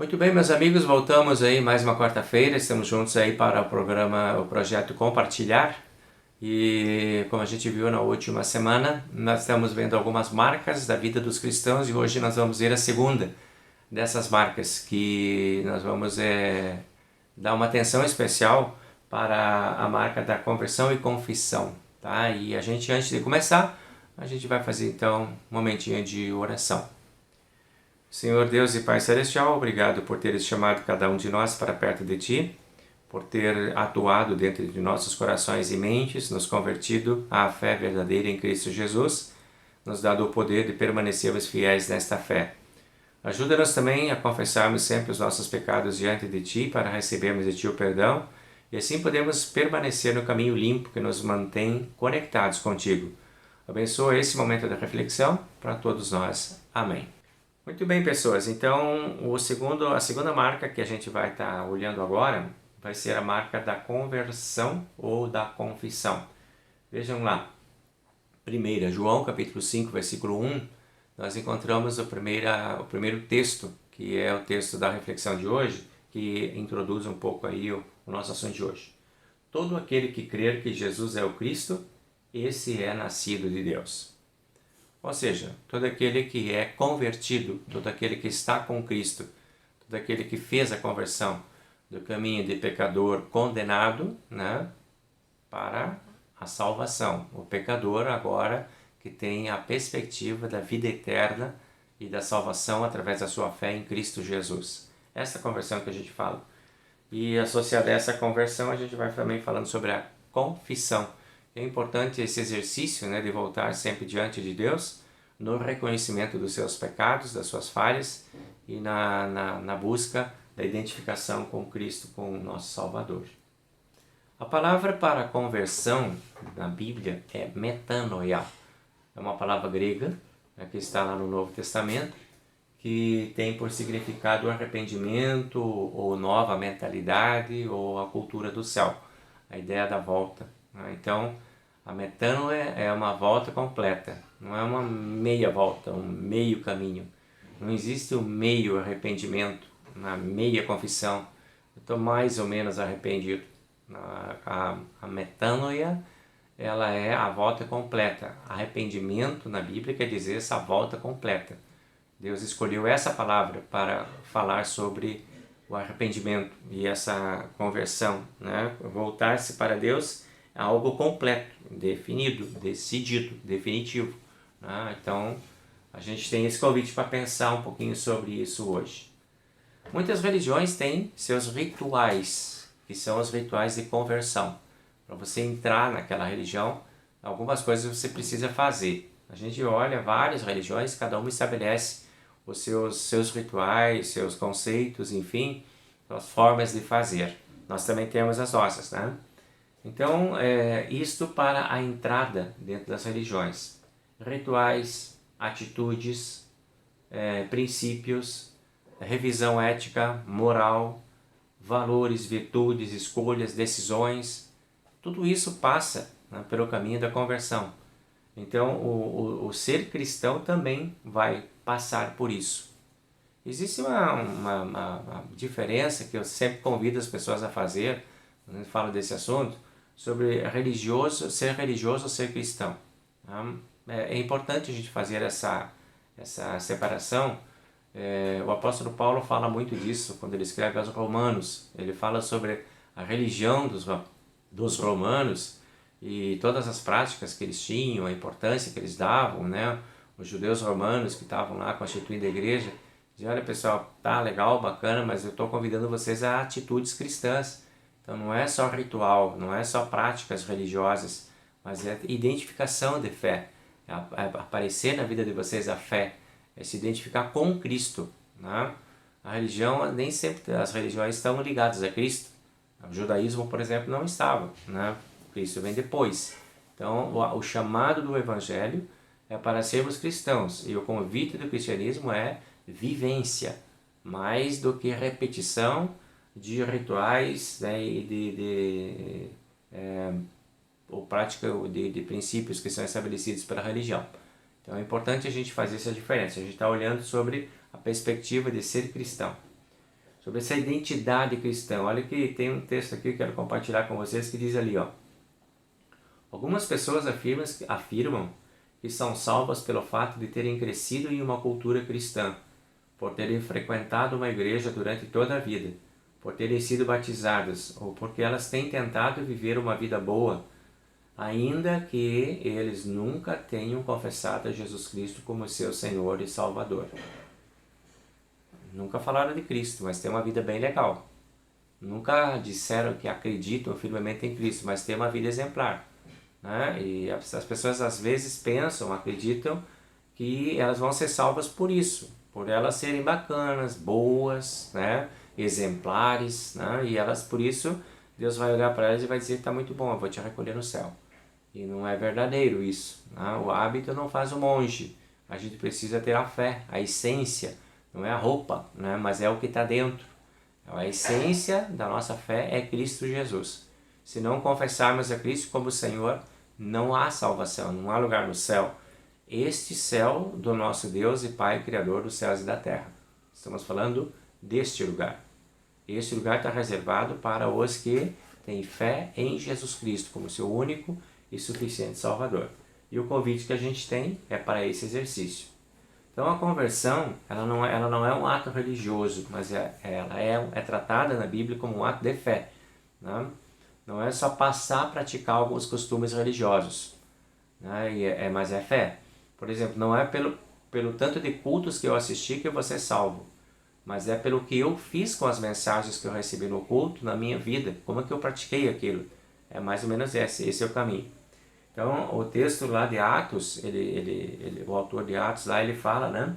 Muito bem, meus amigos, voltamos aí mais uma quarta-feira, estamos juntos aí para o projeto Compartilhar. E como a gente viu na última semana, nós estamos vendo algumas marcas da vida dos cristãos e hoje nós vamos ver a segunda dessas marcas, que nós vamos dar uma atenção especial para a marca da conversão e confissão, tá? E a gente, antes de começar, a gente vai fazer então um momentinho de oração. Senhor Deus e Pai Celestial, obrigado por teres chamado cada um de nós para perto de Ti, por ter atuado dentro de nossos corações e mentes, nos convertido à fé verdadeira em Cristo Jesus, nos dado o poder de permanecermos fiéis nesta fé. Ajuda-nos também a confessarmos sempre os nossos pecados diante de Ti, para recebermos de Ti o perdão, e assim podemos permanecer no caminho limpo que nos mantém conectados contigo. Abençoa esse momento da reflexão para todos nós. Amém. Muito bem, pessoas, então a segunda marca que a gente vai estar olhando agora vai ser a marca da conversão ou da confissão. Vejam lá, primeira, João capítulo 5, versículo 1, nós encontramos o primeiro texto, que é o texto da reflexão de hoje, que introduz um pouco aí o nosso assunto de hoje. Todo aquele que crer que Jesus é o Cristo, esse é nascido de Deus. Ou seja, todo aquele que é convertido, todo aquele que está com Cristo, todo aquele que fez a conversão do caminho de pecador condenado, para a salvação. O pecador agora que tem a perspectiva da vida eterna e da salvação através da sua fé em Cristo Jesus. Essa conversão que a gente fala. E associada a essa conversão, a gente vai também falando sobre a confissão. É importante esse exercício, de voltar sempre diante de Deus, no reconhecimento dos seus pecados, das suas falhas e na busca da identificação com Cristo, com o nosso Salvador. A palavra para conversão na Bíblia é metanoia. É uma palavra grega, que está lá no Novo Testamento, que tem por significado arrependimento ou nova mentalidade ou a cultura do céu, a ideia da volta. Então, a metanoia é uma volta completa, não é uma meia volta, um meio caminho. Não existe um meio arrependimento, uma meia confissão. Eu estou mais ou menos arrependido. A metanoia, ela é a volta completa. Arrependimento na Bíblia quer dizer essa volta completa. Deus escolheu essa palavra para falar sobre o arrependimento e essa conversão, Voltar-se para Deus é algo completo, definido, decidido, definitivo. Então, a gente tem esse convite para pensar um pouquinho sobre isso hoje. Muitas religiões têm seus rituais, que são os rituais de conversão. Para você entrar naquela religião, algumas coisas você precisa fazer. A gente olha várias religiões, cada uma estabelece os seus rituais, seus conceitos, enfim, as formas de fazer. Nós também temos as nossas, Então, isto para a entrada dentro das religiões. Rituais, atitudes, princípios, revisão ética, moral, valores, virtudes, escolhas, decisões, tudo isso passa pelo caminho da conversão. Então, o ser cristão também vai passar por isso. Existe uma diferença que eu sempre convido as pessoas a fazer, quando eu falo desse assunto, sobre ser religioso ou ser cristão. É importante a gente fazer essa separação. O apóstolo Paulo fala muito disso quando ele escreve aos Romanos. Ele fala sobre a religião dos romanos e todas as práticas que eles tinham, a importância que eles davam, Os judeus romanos que estavam lá constituindo a igreja, diziam: olha pessoal, tá legal, bacana, mas eu estou convidando vocês a atitudes cristãs. Então não é só ritual, não é só práticas religiosas, mas é identificação de fé, é aparecer na vida de vocês a fé, é se identificar com Cristo. A religião, nem sempre as religiões estão ligadas a Cristo. O judaísmo, por exemplo, não estava, Cristo vem depois. Então o chamado do Evangelho é para sermos cristãos, e o convite do cristianismo é vivência, mais do que repetição de rituais ou prática de princípios que são estabelecidos pela religião. Então é importante a gente fazer essa diferença. A gente está olhando sobre a perspectiva de ser cristão. sobre essa identidade cristã. Olha que tem um texto aqui que eu quero compartilhar com vocês que diz ali, ó. Algumas pessoas afirmam que são salvas pelo fato de terem crescido em uma cultura cristã, por terem frequentado uma igreja durante toda a vida, por terem sido batizadas ou porque elas têm tentado viver uma vida boa, ainda que eles nunca tenham confessado a Jesus Cristo como seu Senhor e Salvador. Nunca falaram de Cristo, mas tem uma vida bem legal. Nunca disseram que acreditam firmemente em Cristo, mas tem uma vida exemplar, né? E as pessoas às vezes pensam, acreditam que elas vão ser salvas por isso, por elas serem bacanas, boas, né? Exemplares, né? E elas, por isso, Deus vai olhar para elas e vai dizer: está muito bom, eu vou te recolher no céu. E não é verdadeiro isso, né? O hábito não faz o monge. A gente precisa ter a fé, a essência, não é a roupa, né? Mas é o que está dentro. A essência da nossa fé é Cristo Jesus. Se não confessarmos a Cristo como Senhor, não há salvação, não há lugar no céu. Este céu do nosso Deus e Pai, Criador dos céus e da terra. Estamos falando deste lugar. Este lugar está reservado para os que têm fé em Jesus Cristo como seu único e suficiente Salvador. E o convite que a gente tem é para esse exercício. Então a conversão, ela não é um ato religioso, mas ela é tratada na Bíblia como um ato de fé, né? Não é só passar a praticar alguns costumes religiosos, né? Mas é fé. Por exemplo, não é pelo tanto de cultos que eu assisti que eu vou ser salvo, mas é pelo que eu fiz com as mensagens que eu recebi no culto, na minha vida, como é que eu pratiquei aquilo. É mais ou menos esse é o caminho. Então, o texto lá de Atos, o autor de Atos lá, ele fala, né?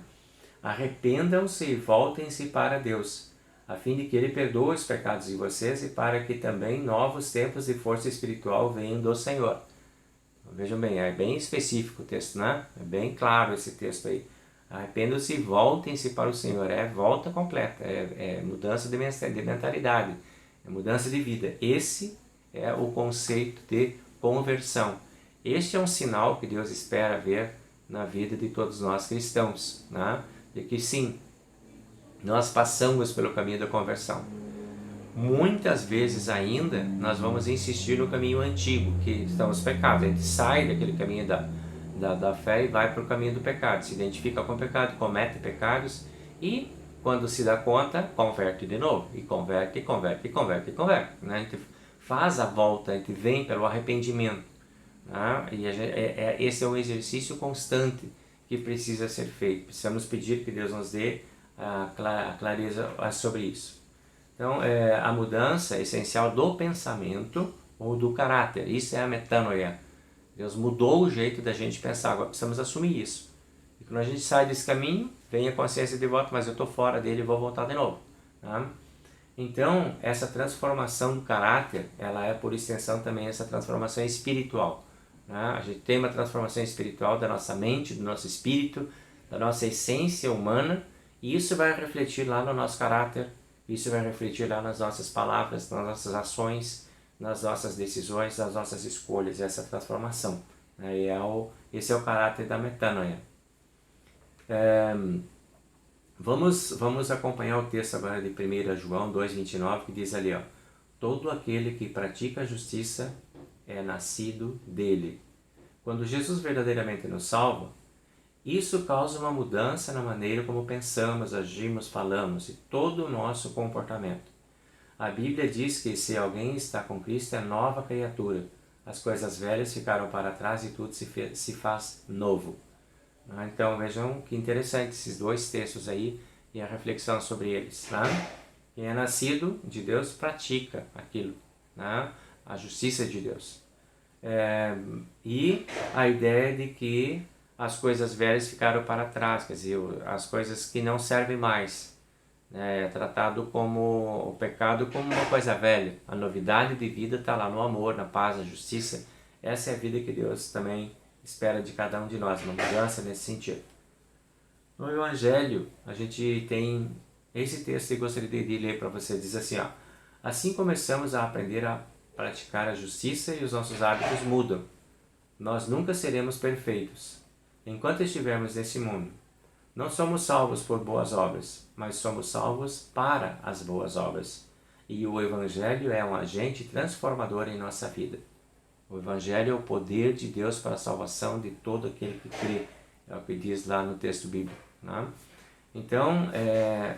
Arrependam-se e voltem-se para Deus, a fim de que Ele perdoe os pecados de vocês e para que também novos tempos de força espiritual venham do Senhor. Vejam bem, é bem específico o texto, né? É bem claro esse texto aí. Arrependam-se e voltem-se para o Senhor. É volta completa, é mudança de mentalidade, é mudança de vida. Esse é o conceito de conversão. Este é um sinal que Deus espera ver na vida de todos nós cristãos, né? De que sim, nós passamos pelo caminho da conversão. Muitas vezes ainda nós vamos insistir no caminho antigo, que são os pecados. A gente sai daquele caminho da fé e vai para o caminho do pecado, se identifica com o pecado, comete pecados e quando se dá conta, converte de novo, e converte, né? A gente faz a volta, a gente vem pelo arrependimento. E esse é um exercício constante que precisa ser feito. Precisamos pedir que Deus nos dê a clareza sobre isso. Então, a mudança é essencial do pensamento ou do caráter. Isso é a metanoia. Deus mudou o jeito da gente pensar. Agora precisamos assumir isso. E quando a gente sai desse caminho, vem a consciência de volta, mas eu estou fora dele e vou voltar de novo. Tá? Então, essa transformação do caráter, ela é por extensão também essa transformação espiritual. A gente tem uma transformação espiritual da nossa mente, do nosso espírito, da nossa essência humana, e isso vai refletir lá no nosso caráter, isso vai refletir lá nas nossas palavras, nas nossas ações, nas nossas decisões, nas nossas escolhas, essa transformação. Esse é o caráter da metanoia. Vamos acompanhar o texto agora de 1 João 2,29, que diz ali, ó, todo aquele que pratica a justiça é nascido dele. Quando Jesus verdadeiramente nos salva, isso causa uma mudança na maneira como pensamos, agimos, falamos e todo o nosso comportamento. A Bíblia diz que se alguém está com Cristo é nova criatura. As coisas velhas ficaram para trás e tudo se faz novo. Então vejam que interessante esses dois textos aí e a reflexão sobre eles. Quem é nascido de Deus pratica aquilo, a justiça de Deus. E a ideia de que as coisas velhas ficaram para trás, quer dizer, as coisas que não servem mais. É tratado como o pecado como uma coisa velha. A novidade de vida está lá no amor, na paz, na justiça. Essa é a vida que Deus também espera de cada um de nós, uma mudança nesse sentido. No Evangelho, a gente tem esse texto que eu gostaria de ler para você. Diz assim, ó, assim começamos a aprender a praticar a justiça e os nossos hábitos mudam. Nós nunca seremos perfeitos enquanto estivermos nesse mundo. Não somos salvos por boas obras, mas somos salvos para as boas obras. E o Evangelho é um agente transformador em nossa vida. O Evangelho é o poder de Deus para a salvação de todo aquele que crê. É o que diz lá no texto bíblico, né? Então,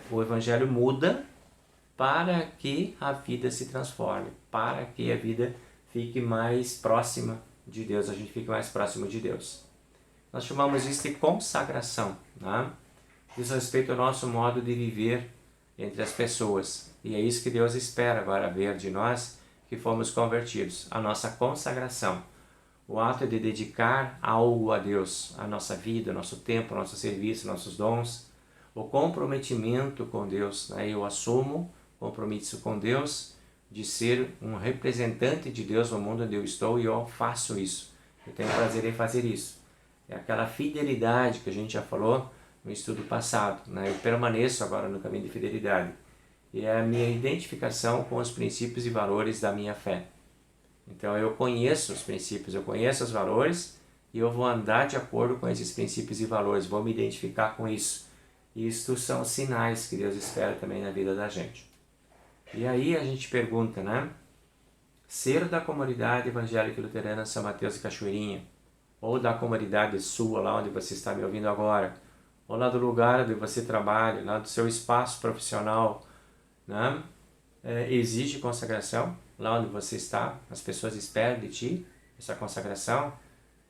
o Evangelho muda para que a vida se transforme, para que a vida fique mais próxima de Deus, a gente fique mais próximo de Deus. Nós chamamos isso de consagração, né? Diz respeito ao nosso modo de viver entre as pessoas. E é isso que Deus espera agora ver de nós que fomos convertidos, a nossa consagração. O ato de dedicar algo a Deus, a nossa vida, nosso tempo, nosso serviço, nossos dons, o comprometimento com Deus, né? Eu assumo compromisso com Deus de ser um representante de Deus no mundo onde eu estou e eu faço isso. Eu tenho prazer em fazer isso. É aquela fidelidade que a gente já falou no estudo passado, né? Eu permaneço agora no caminho de fidelidade. E é a minha identificação com os princípios e valores da minha fé. Então eu conheço os princípios, eu conheço os valores e eu vou andar de acordo com esses princípios e valores, vou me identificar com isso. E isto são sinais que Deus espera também na vida da gente. E aí a gente pergunta, né? Ser da comunidade evangélica luterana São Mateus e Cachoeirinha, ou da comunidade sua, lá onde você está me ouvindo agora, ou lá do lugar onde você trabalha, lá do seu espaço profissional, né? Exige consagração lá onde você está, as pessoas esperam de ti essa consagração.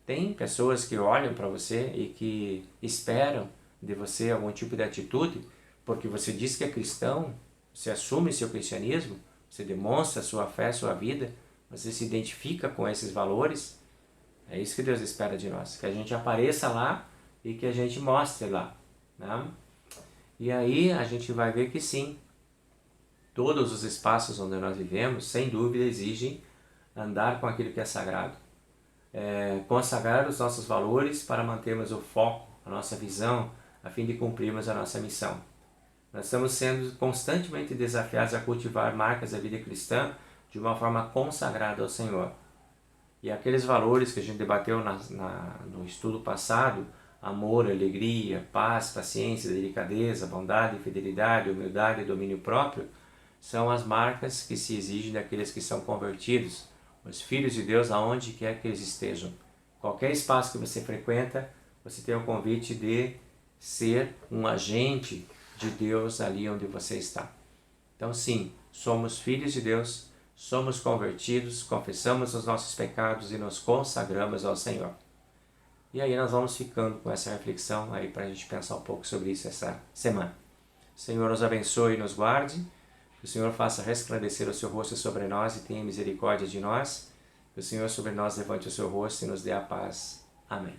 Tem pessoas que olham para você e que esperam de você algum tipo de atitude, porque você diz que é cristão, você assume seu cristianismo, você demonstra sua fé, sua vida, você se identifica com esses valores. É isso que Deus espera de nós, que a gente apareça lá e que a gente mostre lá, né? E aí a gente vai ver que sim, todos os espaços onde nós vivemos, sem dúvida, exigem andar com aquilo que é sagrado. Consagrar os nossos valores para mantermos o foco, a nossa visão, a fim de cumprirmos a nossa missão. Nós estamos sendo constantemente desafiados a cultivar marcas da vida cristã de uma forma consagrada ao Senhor. E aqueles valores que a gente debateu no estudo passado, amor, alegria, paz, paciência, delicadeza, bondade, fidelidade, humildade e domínio próprio, são as marcas que se exigem daqueles que são convertidos, os filhos de Deus, aonde quer que eles estejam. Qualquer espaço que você frequenta, você tem o convite de ser um agente de Deus ali onde você está. Então sim, somos filhos de Deus, somos convertidos, confessamos os nossos pecados e nos consagramos ao Senhor. E aí nós vamos ficando com essa reflexão aí para a gente pensar um pouco sobre isso essa semana. O Senhor nos abençoe e nos guarde, que o Senhor faça resplandecer o seu rosto sobre nós e tenha misericórdia de nós, que o Senhor sobre nós levante o seu rosto e nos dê a paz. Amém.